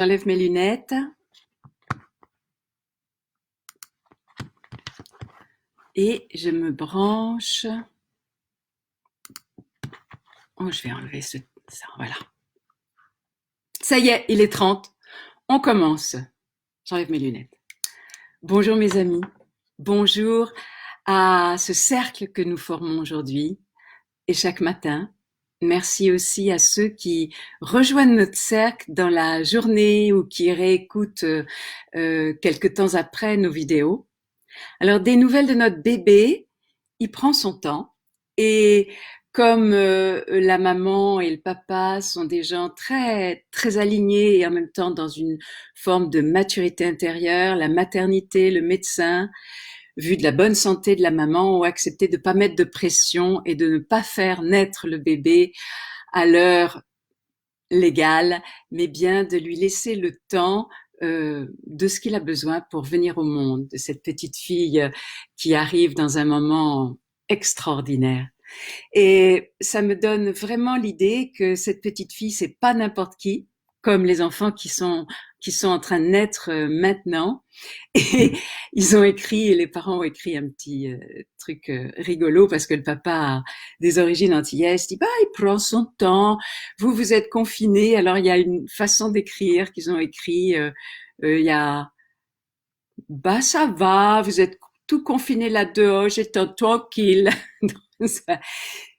J'enlève mes lunettes et je me branche. Oh, je vais enlever ça, voilà. Ça y est, il est 30. On commence. J'enlève mes lunettes. Bonjour mes amis. Bonjour à ce cercle que nous formons aujourd'hui et chaque matin. Merci aussi à ceux qui rejoignent notre cercle dans la journée ou qui réécoutent quelque temps après nos vidéos. Alors, des nouvelles de notre bébé, il prend son temps et comme la maman et le papa sont des gens très très alignés et en même temps dans une forme de maturité intérieure, la maternité, le médecin, vu de la bonne santé de la maman, ont accepté de ne pas mettre de pression et de ne pas faire naître le bébé à l'heure légale, mais bien de lui laisser le temps de ce qu'il a besoin pour venir au monde, de cette petite fille qui arrive dans un moment extraordinaire. Et ça me donne vraiment l'idée que cette petite fille, c'est pas n'importe qui, comme les enfants qui sont en train de naître maintenant. Et ils ont écrit, les parents ont écrit un petit truc rigolo parce que le papa a des origines antillaises. Il dit, il prend son temps. Vous êtes confinés. Alors, il y a une façon d'écrire qu'ils ont écrit. Il y a, ça va, vous êtes tout confinés là-dehors, j'étais tranquille.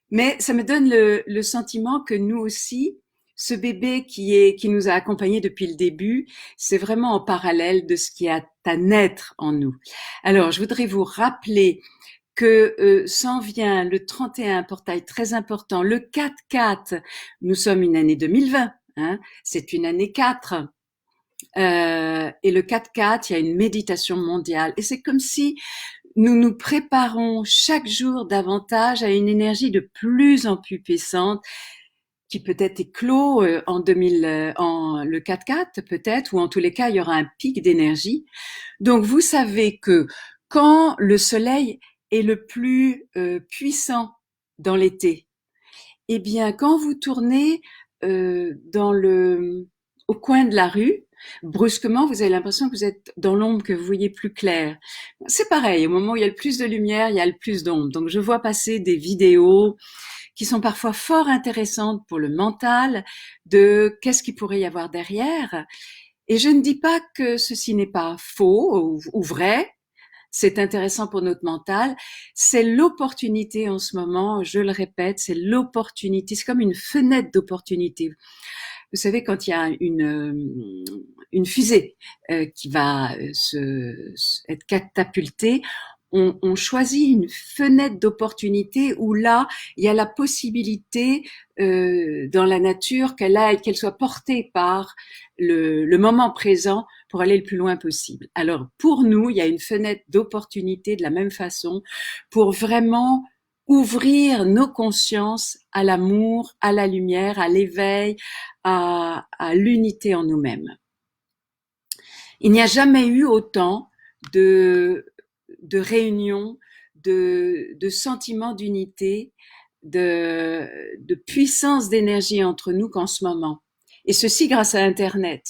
Mais ça me donne le sentiment que nous aussi, ce bébé qui nous a accompagnés depuis le début, c'est vraiment en parallèle de ce qui a à naître en nous. Alors, je voudrais vous rappeler que s'en vient le 31, portail très important, le 4-4, nous sommes une année 2020, hein, c'est une année 4. Et le 4-4, il y a une méditation mondiale. Et c'est comme si nous nous préparons chaque jour davantage à une énergie de plus en plus puissante qui peut-être éclos en le 4-4 peut-être, ou en tous les cas, il y aura un pic d'énergie. Donc, vous savez que quand le soleil est le plus puissant dans l'été, eh bien, quand vous tournez au coin de la rue, brusquement, vous avez l'impression que vous êtes dans l'ombre, que vous voyez plus clair. C'est pareil, au moment où il y a le plus de lumière, il y a le plus d'ombre. Donc, je vois passer des vidéos qui sont parfois fort intéressantes pour le mental, de qu'est-ce qu'il pourrait y avoir derrière. Et je ne dis pas que ceci n'est pas faux ou vrai, c'est intéressant pour notre mental. C'est l'opportunité en ce moment, je le répète, c'est l'opportunité, c'est comme une fenêtre d'opportunité. Vous savez, quand il y a une fusée qui va être catapultée, on choisit une fenêtre d'opportunité où là, il y a la possibilité dans la nature qu'elle soit portée par le moment présent pour aller le plus loin possible. Alors, pour nous, il y a une fenêtre d'opportunité de la même façon pour vraiment ouvrir nos consciences à l'amour, à la lumière, à l'éveil, à l'unité en nous-mêmes. Il n'y a jamais eu autant de réunions, de sentiments d'unité, de puissance d'énergie entre nous qu'en ce moment. Et ceci grâce à Internet.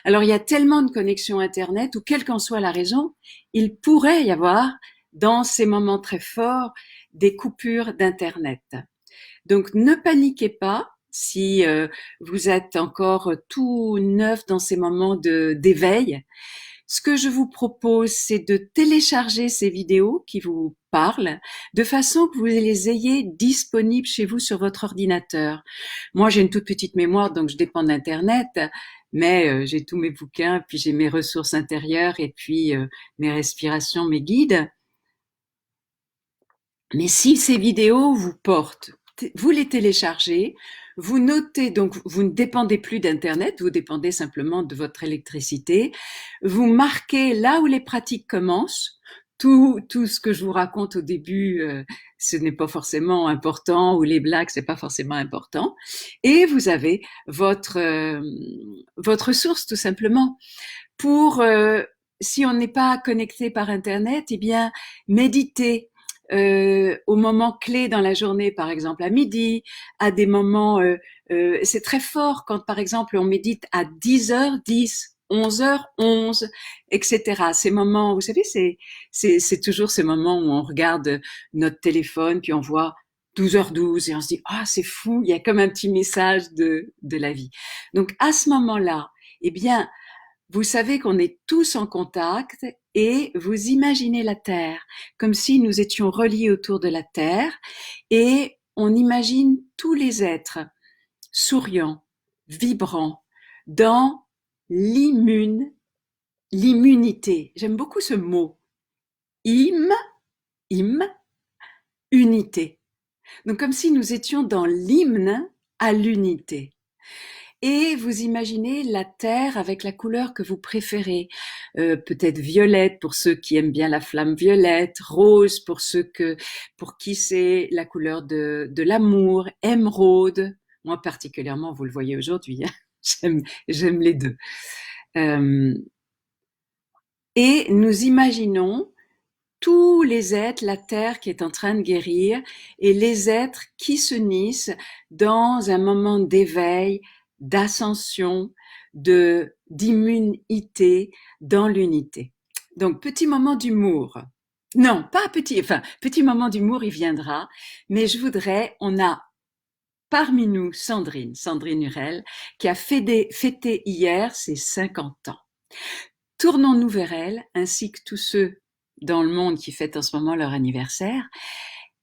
Alors, il y a tellement de connexions Internet où, quelle qu'en soit la raison, il pourrait y avoir, dans ces moments très forts, des coupures d'Internet. Donc, ne paniquez pas si vous êtes encore tout neuf dans ces moments d'éveil. Ce que je vous propose, c'est de télécharger ces vidéos qui vous parlent de façon que vous les ayez disponibles chez vous sur votre ordinateur. Moi, j'ai une toute petite mémoire, donc je dépends d'Internet, mais j'ai tous mes bouquins, puis j'ai mes ressources intérieures et puis mes respirations, mes guides. Mais si ces vidéos vous portent, vous les téléchargez, vous notez, donc vous ne dépendez plus d'Internet, vous dépendez simplement de votre électricité, vous marquez là où les pratiques commencent, tout ce que je vous raconte au début, ce n'est pas forcément important, ou les blagues, c'est pas forcément important, et vous avez votre source tout simplement. Pour, si on n'est pas connecté par Internet, eh bien, méditez, aux moments clés dans la journée, par exemple à midi, à des moments, c'est très fort quand par exemple on médite à 10h10, 11h11, etc. Ces moments, vous savez, c'est toujours ces moments où on regarde notre téléphone puis on voit 12h12 et on se dit ah c'est fou, il y a comme un petit message de la vie. Donc à ce moment-là, eh bien vous savez qu'on est tous en contact et vous imaginez la Terre comme si nous étions reliés autour de la Terre et on imagine tous les êtres souriants, vibrants, dans l'immunité. J'aime beaucoup ce mot. Im, unité. Donc comme si nous étions dans l'hymne à l'unité. Et vous imaginez la terre avec la couleur que vous préférez, peut-être violette pour ceux qui aiment bien la flamme violette, rose pour pour qui c'est la couleur de l'amour, émeraude. Moi particulièrement, vous le voyez aujourd'hui, hein, j'aime les deux. Et nous imaginons tous les êtres, la terre qui est en train de guérir et les êtres qui s'unissent dans un moment d'éveil, d'ascension, d'immunité dans l'unité. Donc, petit moment d'humour. Non, pas petit, enfin, petit moment d'humour, il viendra, mais je voudrais, on a parmi nous Sandrine Hurel, qui a fêté hier ses 50 ans. Tournons-nous vers elle, ainsi que tous ceux dans le monde qui fêtent en ce moment leur anniversaire.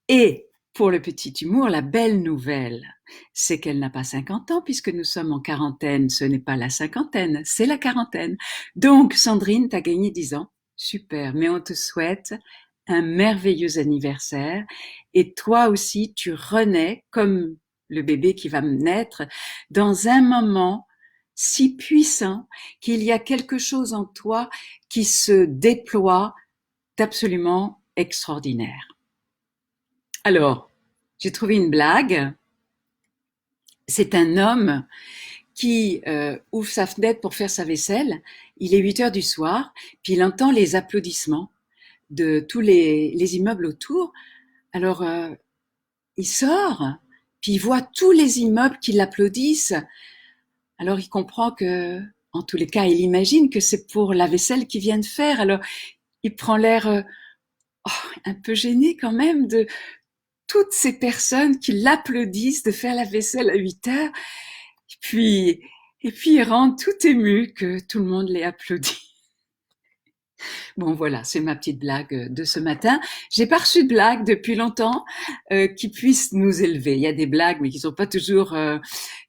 Et pour le petit humour, la belle nouvelle, c'est qu'elle n'a pas 50 ans puisque nous sommes en quarantaine. Ce n'est pas la cinquantaine, c'est la quarantaine. Donc, Sandrine, tu as gagné 10 ans. Super, mais on te souhaite un merveilleux anniversaire. Et toi aussi, tu renais comme le bébé qui va naître dans un moment si puissant qu'il y a quelque chose en toi qui se déploie d'absolument extraordinaire. Alors, j'ai trouvé une blague. C'est un homme qui ouvre sa fenêtre pour faire sa vaisselle. Il est 8 heures du soir, puis il entend les applaudissements de tous les immeubles autour. Alors, il sort, puis il voit tous les immeubles qui l'applaudissent. Alors, il comprend que, en tous les cas, il imagine que c'est pour la vaisselle qu'il vient de faire. Alors, il prend l'air un peu gêné quand même de toutes ces personnes qui l'applaudissent de faire la vaisselle à 8 heures. Et puis il rentre tout ému que tout le monde l'ait applaudi. Bon voilà, c'est ma petite blague de ce matin. J'ai pas reçu de blagues depuis longtemps qui puissent nous élever. Il y a des blagues, mais qui sont pas toujours,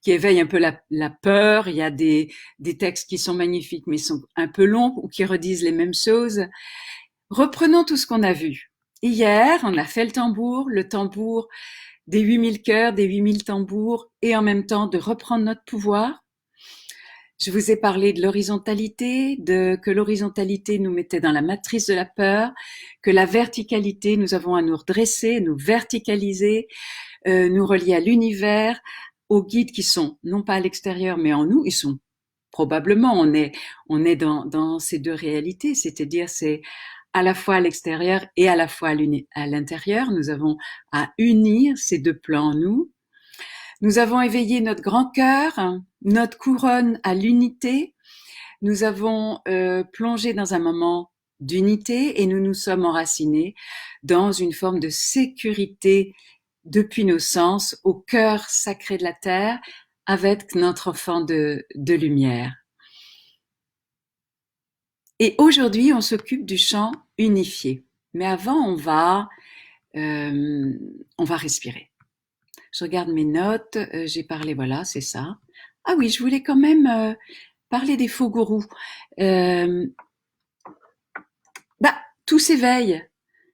qui éveillent un peu la peur. Il y a des textes qui sont magnifiques, mais sont un peu longs ou qui redisent les mêmes choses. Reprenons tout ce qu'on a vu. Hier, on a fait le tambour des 8000 cœurs, des 8000 tambours, et en même temps de reprendre notre pouvoir. Je vous ai parlé de l'horizontalité, que l'horizontalité nous mettait dans la matrice de la peur, que la verticalité, nous avons à nous redresser, nous verticaliser, nous relier à l'univers, aux guides qui sont non pas à l'extérieur mais en nous, ils sont probablement, on est dans ces deux réalités, c'est-à-dire c'est à la fois à l'extérieur et à la fois à l'intérieur. Nous avons à unir ces deux plans en nous. Nous avons éveillé notre grand cœur, notre couronne à l'unité. Nous avons plongé dans un moment d'unité et nous nous sommes enracinés dans une forme de sécurité depuis nos sens au cœur sacré de la terre avec notre enfant de lumière. Et aujourd'hui, on s'occupe du chant unifié. Mais avant, on va respirer. Je regarde mes notes, j'ai parlé, voilà, c'est ça. Ah oui, je voulais quand même parler des faux gourous. Tout s'éveille.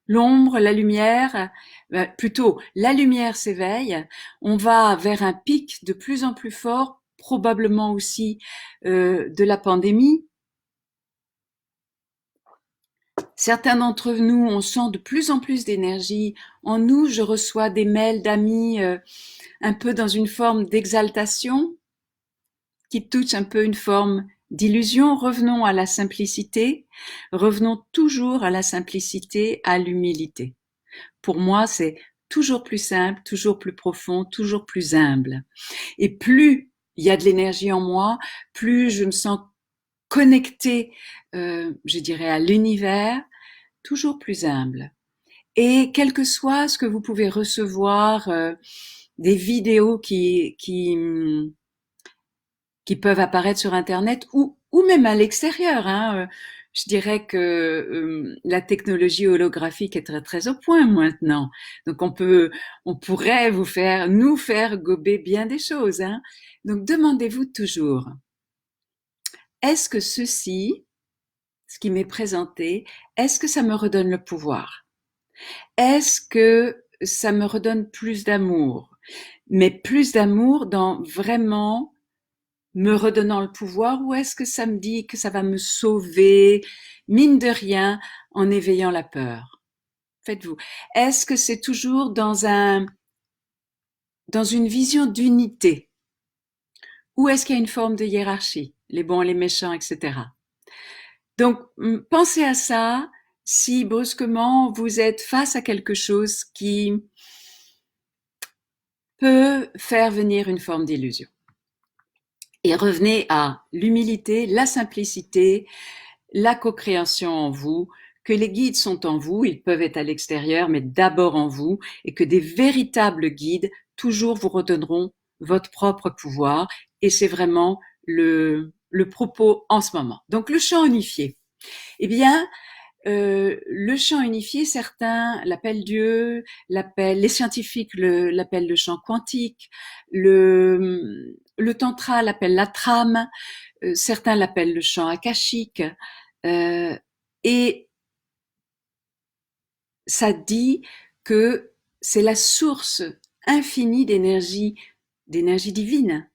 L'ombre, la lumière, plutôt la lumière s'éveille. On va vers un pic de plus en plus fort, probablement aussi de la pandémie. Certains d'entre nous, on sent de plus en plus d'énergie. En nous, je reçois des mails d'amis un peu dans une forme d'exaltation qui touche un peu une forme d'illusion. Revenons à la simplicité. Revenons toujours à la simplicité, à l'humilité. pour moi, c'est toujours plus simple, toujours plus profond, toujours plus humble. Et plus il y a de l'énergie en moi, plus je me sens connectée, je dirais, à l'univers, toujours plus humble. Et quel que soit ce que vous pouvez recevoir, des vidéos qui peuvent apparaître sur Internet ou même à l'extérieur, hein. Je dirais que la technologie holographique est très très au point maintenant. Donc on pourrait nous faire gober bien des choses, hein. Donc demandez-vous toujours, est-ce que ceci, ce qui m'est présenté, est-ce que ça me redonne le pouvoir? Est-ce que ça me redonne plus d'amour? Mais plus d'amour dans vraiment me redonnant le pouvoir, ou est-ce que ça me dit que ça va me sauver, mine de rien, en éveillant la peur? Faites-vous. Est-ce que c'est toujours dans une vision d'unité? Ou est-ce qu'il y a une forme de hiérarchie? Les bons, les méchants, etc. Donc, pensez à ça si brusquement vous êtes face à quelque chose qui peut faire venir une forme d'illusion. Et revenez à l'humilité, la simplicité, la co-création en vous, que les guides sont en vous, ils peuvent être à l'extérieur, mais d'abord en vous, et que des véritables guides toujours vous redonneront votre propre pouvoir, et c'est vraiment le propos en ce moment. Donc le champ unifié. Eh bien, le champ unifié, certains l'appellent Dieu, les scientifiques l'appellent le champ quantique, le tantra l'appelle la trame, certains l'appellent le champ akashique, et ça dit que c'est la source infinie d'énergie divine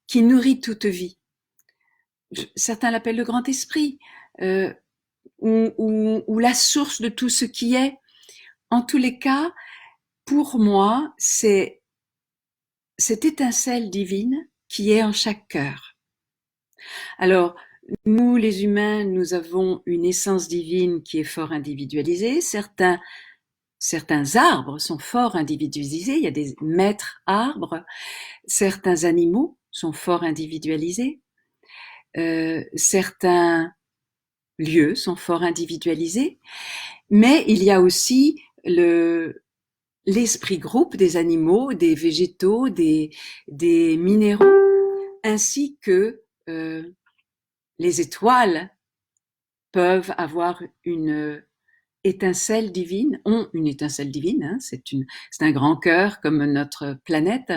qui nourrit toute vie. Certains l'appellent le grand esprit, ou la source de tout ce qui est. En tous les cas, pour moi, c'est cette étincelle divine qui est en chaque cœur. Alors, nous, les humains, nous avons une essence divine qui est fort individualisée. Certains arbres sont fort individualisés. Il y a des maîtres arbres. Certains animaux sont fort individualisés. Certains lieux sont fort individualisés. Mais il y a aussi l'esprit groupe des animaux, des végétaux, des minéraux, ainsi que les étoiles peuvent avoir une étincelle divine, ont une étincelle divine, hein, c'est un grand cœur comme notre planète.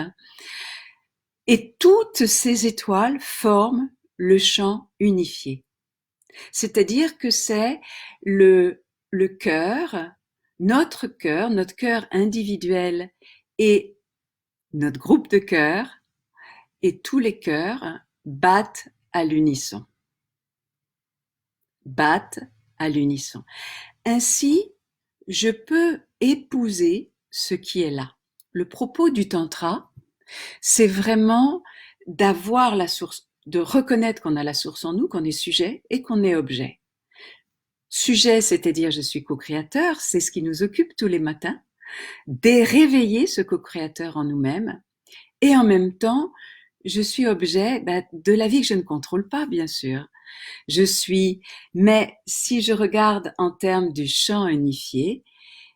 Et toutes ces étoiles forment le champ unifié. C'est-à-dire que c'est le cœur, notre cœur individuel et notre groupe de cœurs, et tous les cœurs battent à l'unisson. Battent à l'unisson. Ainsi, je peux épouser ce qui est là. Le propos du tantra, c'est vraiment d'avoir la source, de reconnaître qu'on a la source en nous, qu'on est sujet et qu'on est objet. Sujet, c'est-à-dire je suis co-créateur, c'est ce qui nous occupe tous les matins, de réveiller ce co-créateur en nous-mêmes, et en même temps, je suis objet de la vie que je ne contrôle pas, bien sûr. Mais si je regarde en termes du champ unifié,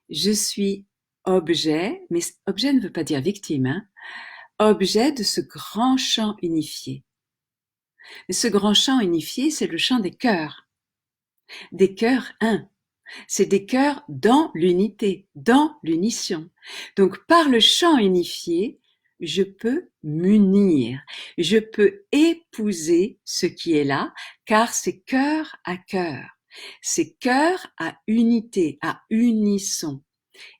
je suis objet, mais objet ne veut pas dire victime, hein, objet de ce grand champ unifié. Et ce grand champ unifié, c'est le champ des cœurs un. C'est des cœurs dans l'unité, dans l'unition. Donc par le champ unifié, je peux m'unir, je peux épouser ce qui est là, car c'est cœur à cœur, c'est cœur à unité, à unisson.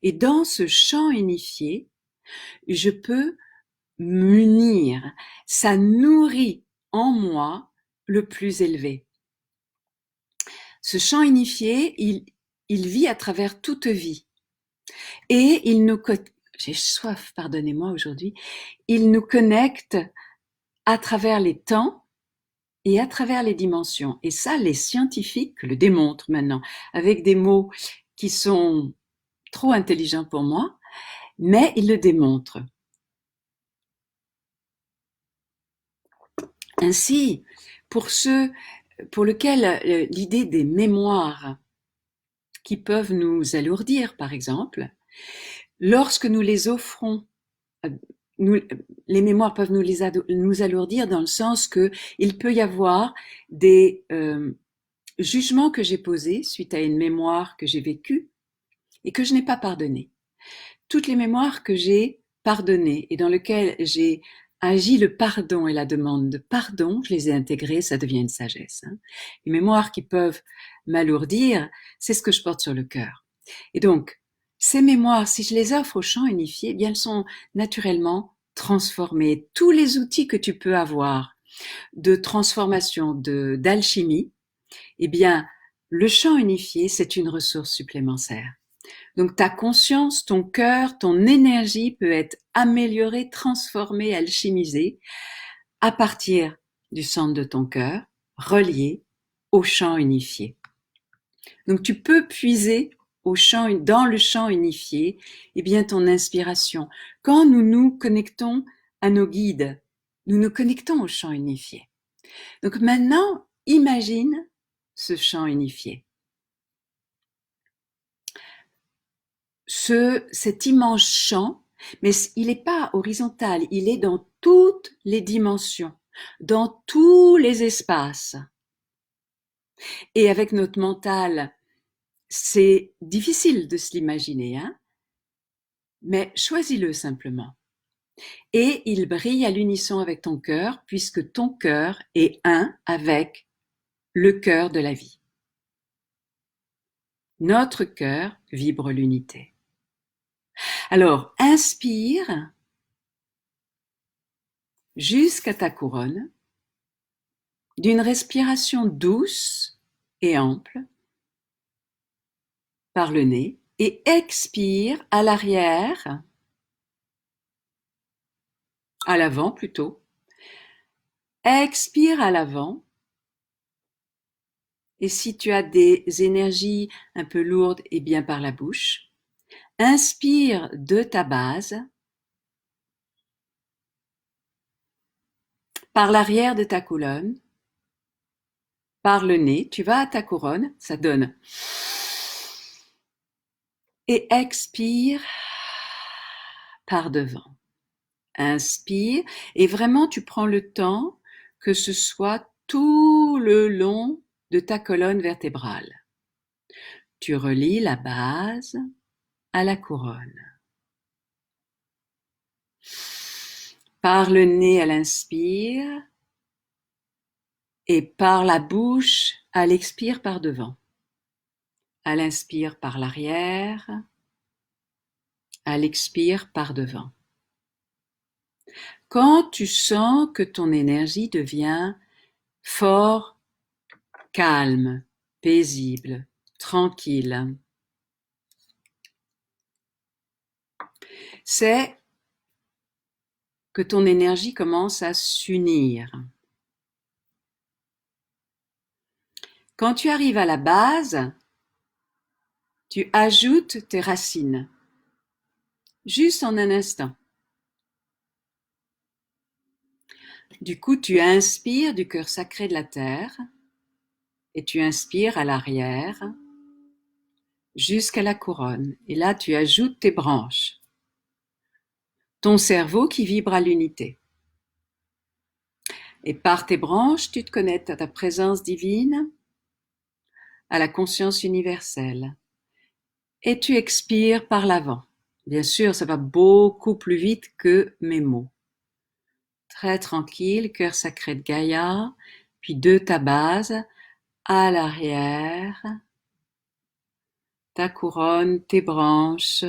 Et dans ce champ unifié, je peux m'unir, ça nourrit en moi le plus élevé. Ce champ unifié, il vit à travers toute vie. Et j'ai soif, pardonnez-moi aujourd'hui, il nous connecte à travers les temps et à travers les dimensions. Et ça, les scientifiques le démontrent maintenant, avec des mots qui sont trop intelligent pour moi, mais il le démontre. Ainsi, pour ceux pour lesquels l'idée des mémoires qui peuvent nous alourdir, par exemple, lorsque nous les offrons, les mémoires peuvent nous alourdir dans le sens qu'il peut y avoir des jugements que j'ai posés suite à une mémoire que j'ai vécue et que je n'ai pas pardonnée. Toutes les mémoires que j'ai pardonnées et dans lesquelles j'ai agi le pardon et la demande de pardon, je les ai intégrées, ça devient une sagesse. Les mémoires qui peuvent m'alourdir, c'est ce que je porte sur le cœur. Et donc, ces mémoires, si je les offre au champ unifié, eh bien, elles sont naturellement transformées. Tous les outils que tu peux avoir de transformation, d'alchimie, eh bien, le champ unifié, c'est une ressource supplémentaire. Donc ta conscience, ton cœur, ton énergie peut être améliorée, transformée, alchimisée à partir du centre de ton cœur, relié au champ unifié. Donc tu peux puiser dans le champ unifié, eh bien ton inspiration. Quand nous nous connectons à nos guides, nous nous connectons au champ unifié. Donc maintenant, imagine ce champ unifié. Cet immense champ, mais il n'est pas horizontal, il est dans toutes les dimensions, dans tous les espaces. Et avec notre mental, c'est difficile de se l'imaginer, hein? Mais choisis-le simplement. Et il brille à l'unisson avec ton cœur, puisque ton cœur est un avec le cœur de la vie. Notre cœur vibre l'unité. Alors, inspire jusqu'à ta couronne, d'une respiration douce et ample par le nez, et expire à l'arrière, à l'avant plutôt. Expire à l'avant. Et si tu as des énergies un peu lourdes, eh bien par la bouche. Inspire de ta base, par l'arrière de ta colonne, par le nez, tu vas à ta couronne, ça donne. Et expire par devant. Inspire et vraiment tu prends le temps que ce soit tout le long de ta colonne vertébrale. Tu relis la base à la couronne. Par le nez à l'inspire et par la bouche à l'expire par devant. À l'inspire par l'arrière, à l'expire par devant. Quand tu sens que ton énergie devient fort, calme, paisible, tranquille, c'est que ton énergie commence à s'unir. Quand tu arrives à la base, tu ajoutes tes racines, juste en un instant. Du coup, tu inspires du cœur sacré de la terre et tu inspires à l'arrière jusqu'à la couronne. Et là, tu ajoutes tes branches. Ton cerveau qui vibre à l'unité. Et par tes branches, tu te connectes à ta présence divine, à la conscience universelle. Et tu expires par l'avant. Bien sûr, ça va beaucoup plus vite que mes mots. Très tranquille, cœur sacré de Gaïa, puis de ta base, à l'arrière, ta couronne, tes branches,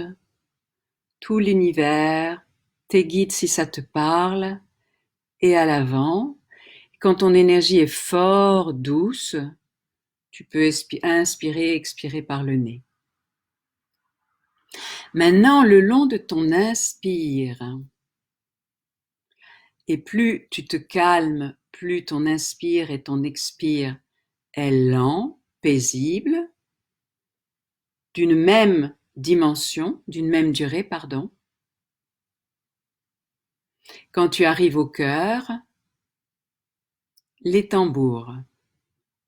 tout l'univers, tes guides si ça te parle, et à l'avant. Quand ton énergie est fort douce, tu peux inspirer, expirer par le nez. Maintenant, le long de ton inspire, et plus tu te calmes, plus ton inspire et ton expire est lent, paisible, d'une même dimension, d'une même durée, pardon. Quand tu arrives au cœur, les tambours.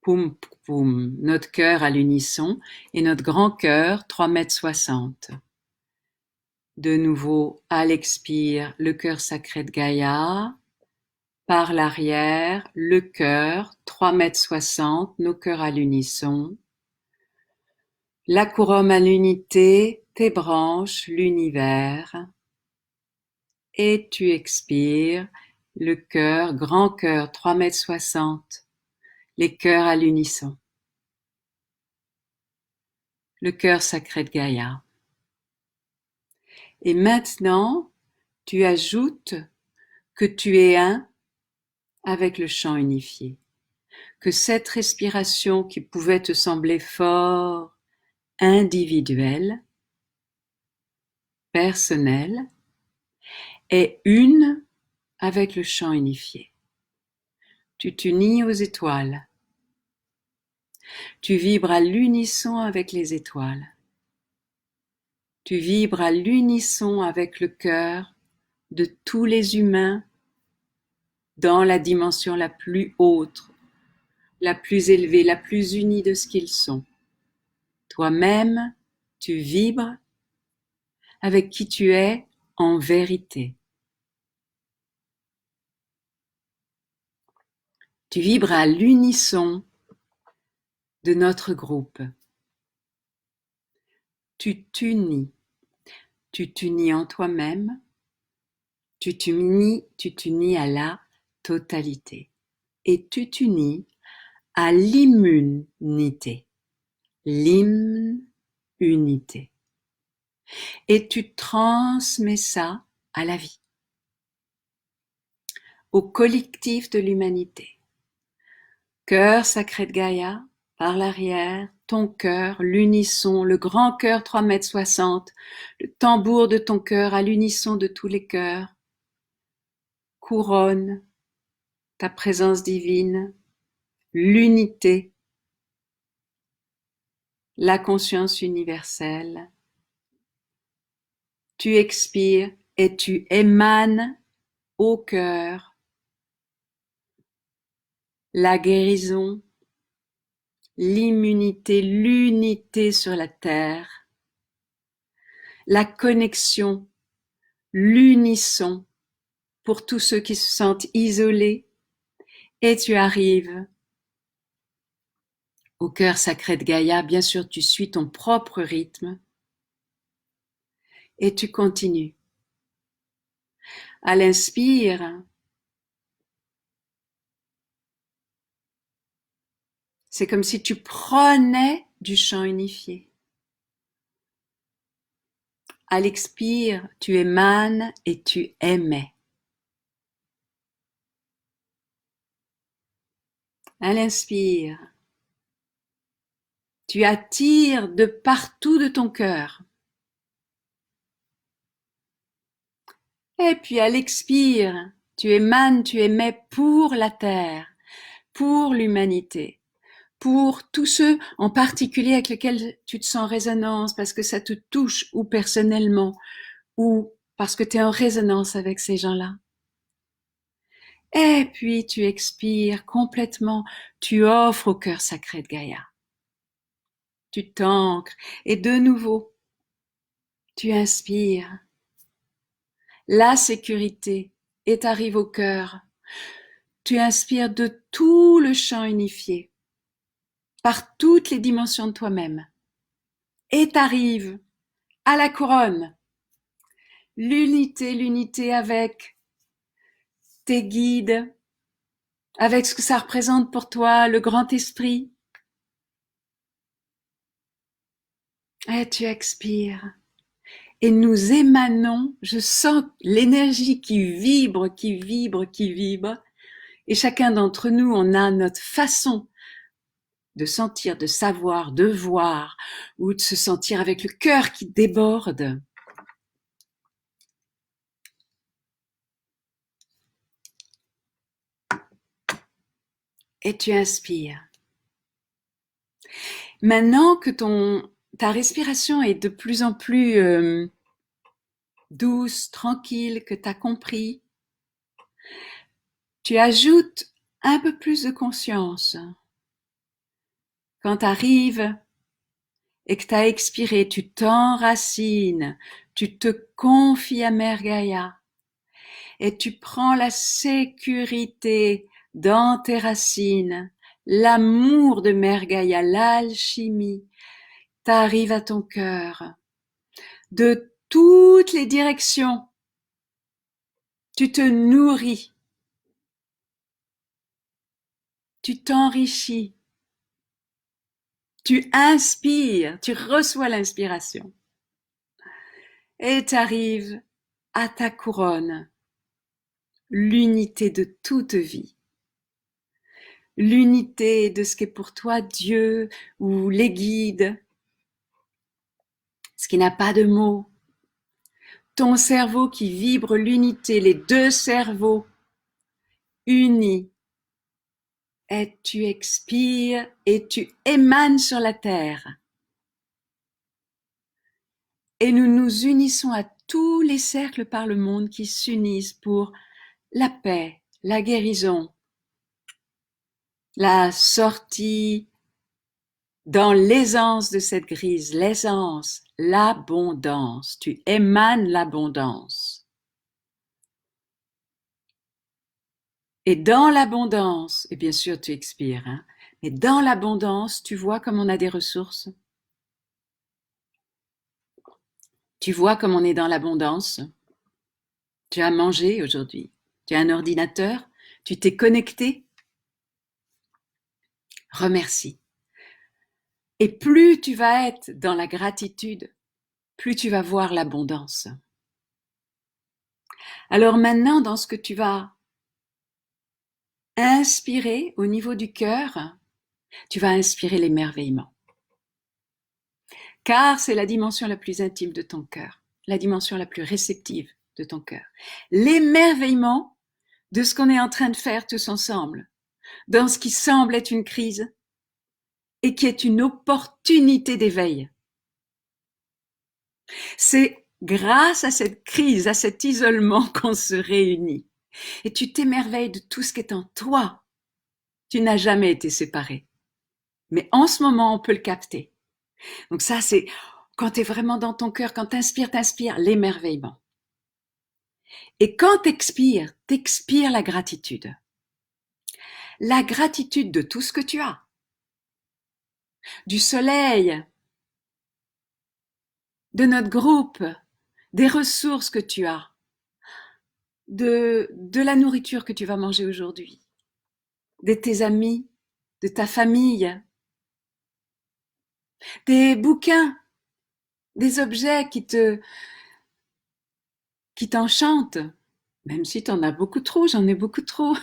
Poum, poum, notre cœur à l'unisson et notre grand cœur, 3,60 m. De nouveau, à l'expire, le cœur sacré de Gaïa. Par l'arrière, le cœur, 3,60 m, nos cœurs à l'unisson. La couronne à l'unité, tes branches, l'univers. Et tu expires, le cœur, grand cœur, 3,60 m, les cœurs à l'unisson. Le cœur sacré de Gaïa. Et maintenant, tu ajoutes que tu es un avec le chant unifié, que cette respiration qui pouvait te sembler fort individuelle, personnelle, est une avec le chant unifié. Tu t'unis aux étoiles. Tu vibres à l'unisson avec les étoiles. Tu vibres à l'unisson avec le cœur de tous les humains dans la dimension la plus haute, la plus élevée, la plus unie de ce qu'ils sont. Toi-même, tu vibres avec qui tu es en vérité. Tu vibres à l'unisson de notre groupe. Tu t'unis. Tu t'unis en toi-même. Tu t'unis à la totalité. Et tu t'unis à l'immunité. L'immunité. Et tu transmets ça à la vie, au collectif de l'humanité. Cœur sacré de Gaïa, par l'arrière, ton cœur, l'unisson, le grand cœur 3,60 m, le tambour de ton cœur à l'unisson de tous les cœurs, couronne ta présence divine, l'unité, la conscience universelle. Tu expires et tu émanes au cœur la guérison, l'immunité, l'unité sur la terre, la connexion, l'unisson pour tous ceux qui se sentent isolés, et tu arrives au cœur sacré de Gaïa. Bien sûr, tu suis ton propre rythme et tu continues. À l'inspire, c'est comme si tu prenais du chant unifié. À l'expire, tu émanes et tu émets. À l'inspire, tu attires de partout de ton cœur. Et puis à l'expire, tu émanes, tu émets pour la terre, pour l'humanité, pour tous ceux en particulier avec lesquels tu te sens en résonance parce que ça te touche ou personnellement ou parce que tu es en résonance avec ces gens-là. Et puis tu expires complètement, tu offres au cœur sacré de Gaïa. Tu t'ancres et de nouveau, tu inspires la sécurité et t'arrives au cœur. Tu inspires de tout le champ unifié, par toutes les dimensions de toi-même. Et t'arrives à la couronne. L'unité avec tes guides, avec ce que ça représente pour toi, le grand esprit. Et tu expires. Et nous émanons, je sens l'énergie qui vibre, qui vibre, qui vibre. Et chacun d'entre nous, on a notre façon de sentir, de savoir, de voir, ou de se sentir avec le cœur qui déborde. Et tu inspires. Maintenant que ta respiration est de plus en plus douce, tranquille, que tu as compris, tu ajoutes un peu plus de conscience. Quand tu arrives et que tu as expiré, tu t'enracines, tu te confies à Mère Gaïa et tu prends la sécurité dans tes racines, l'amour de Mère Gaïa, l'alchimie, t'arrive à ton cœur de toutes les directions. Tu te nourris, tu t'enrichis, tu inspires, tu reçois l'inspiration et tu arrives à ta couronne, l'unité de toute vie, l'unité de ce qu'est pour toi Dieu ou les guides, ce qui n'a pas de mots, ton cerveau qui vibre l'unité, les deux cerveaux unis, et tu expires et tu émanes sur la terre. Et nous nous unissons à tous les cercles par le monde qui s'unissent pour la paix, la guérison, la sortie dans l'aisance de cette crise, l'aisance, l'abondance. Tu émanes l'abondance. Et dans l'abondance, et bien sûr tu expires, hein, mais dans l'abondance, tu vois comme on a des ressources. Tu vois comme on est dans l'abondance. Tu as mangé aujourd'hui. Tu as un ordinateur. Tu t'es connecté. Remercie. Et plus tu vas être dans la gratitude, plus tu vas voir l'abondance. Alors maintenant, dans ce que tu vas inspirer au niveau du cœur, tu vas inspirer l'émerveillement. Car c'est la dimension la plus intime de ton cœur, la dimension la plus réceptive de ton cœur. L'émerveillement de ce qu'on est en train de faire tous ensemble, dans ce qui semble être une crise et qui est une opportunité d'éveil. C'est grâce à cette crise, à cet isolement qu'on se réunit. Et tu t'émerveilles de tout ce qui est en toi. Tu n'as jamais été séparé. Mais en ce moment, on peut le capter. Donc ça, c'est quand tu es vraiment dans ton cœur, quand t'inspires, l'émerveillement. Et quand t'expires la gratitude. La gratitude de tout ce que tu as. Du soleil, de notre groupe, des ressources que tu as, de la nourriture que tu vas manger aujourd'hui, de tes amis, de ta famille, des bouquins, des objets qui t'enchantent, même si tu en as beaucoup trop, j'en ai beaucoup trop,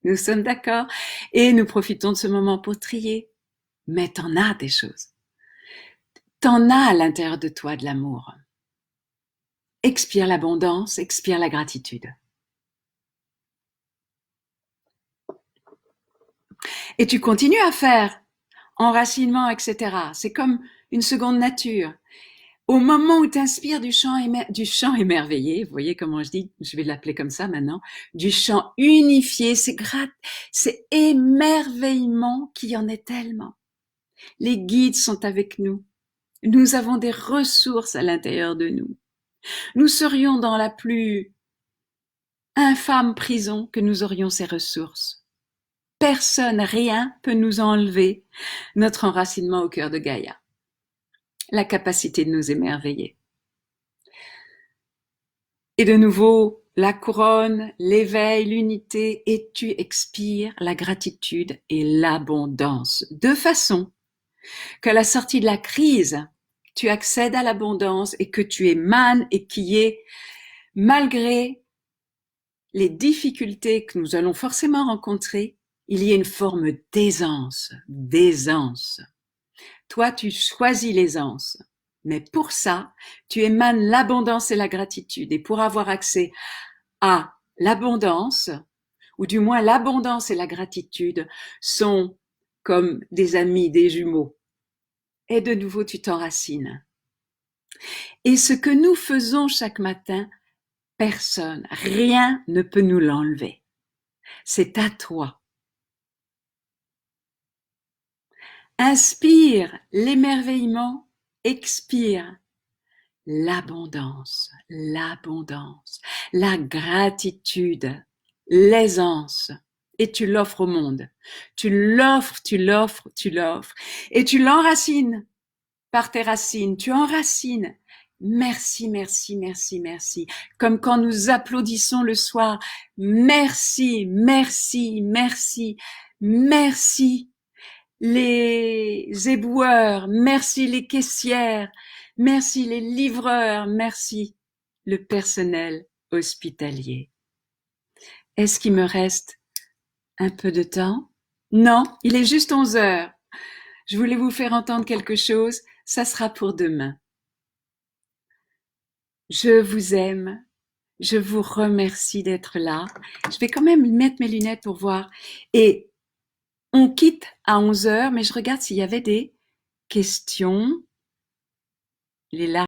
nous sommes d'accord, et nous profitons de ce moment pour trier, mais t'en as des choses, t'en as à l'intérieur de toi de l'amour. Expire l'abondance, expire la gratitude. Et tu continues à faire enracinement, etc. C'est comme une seconde nature. Au moment où tu inspires du chant émerveillé, vous voyez comment je dis, je vais l'appeler comme ça maintenant, du chant unifié, c'est émerveillement qu'il y en est tellement. Les guides sont avec nous. Nous avons des ressources à l'intérieur de nous. Nous serions dans la plus infâme prison que nous aurions ces ressources. Personne, rien peut nous enlever notre enracinement au cœur de Gaïa. La capacité de nous émerveiller. Et de nouveau, la couronne, l'éveil, l'unité, et tu expires la gratitude et l'abondance, de façon qu'à la sortie de la crise, tu accèdes à l'abondance et que tu émanes et qui est, malgré les difficultés que nous allons forcément rencontrer, il y a une forme d'aisance. Toi, tu choisis l'aisance. Mais pour ça, tu émanes l'abondance et la gratitude. Et pour avoir accès à l'abondance, ou du moins l'abondance et la gratitude sont comme des amis, des jumeaux. et de nouveau tu t'enracines. Et ce que nous faisons chaque matin, personne, rien ne peut nous l'enlever. C'est à toi. Inspire l'émerveillement, expire l'abondance, l'abondance, la gratitude, l'aisance. Et tu l'offres au monde. Tu l'offres, tu l'offres, tu l'offres. Et tu l'enracines par tes racines. Tu enracines. Merci, merci, merci, merci. Comme quand nous applaudissons le soir. Merci, merci, merci, merci. Les éboueurs, merci les caissières, merci les livreurs, merci le personnel hospitalier. Est-ce qu'il me reste un peu de temps? Non, il est juste 11 heures. Je voulais vous faire entendre quelque chose, ça sera pour demain. Je vous aime, je vous remercie d'être là. Je vais quand même mettre mes lunettes pour voir. Et on quitte à 11 heures, mais je regarde s'il y avait des questions. Les larmes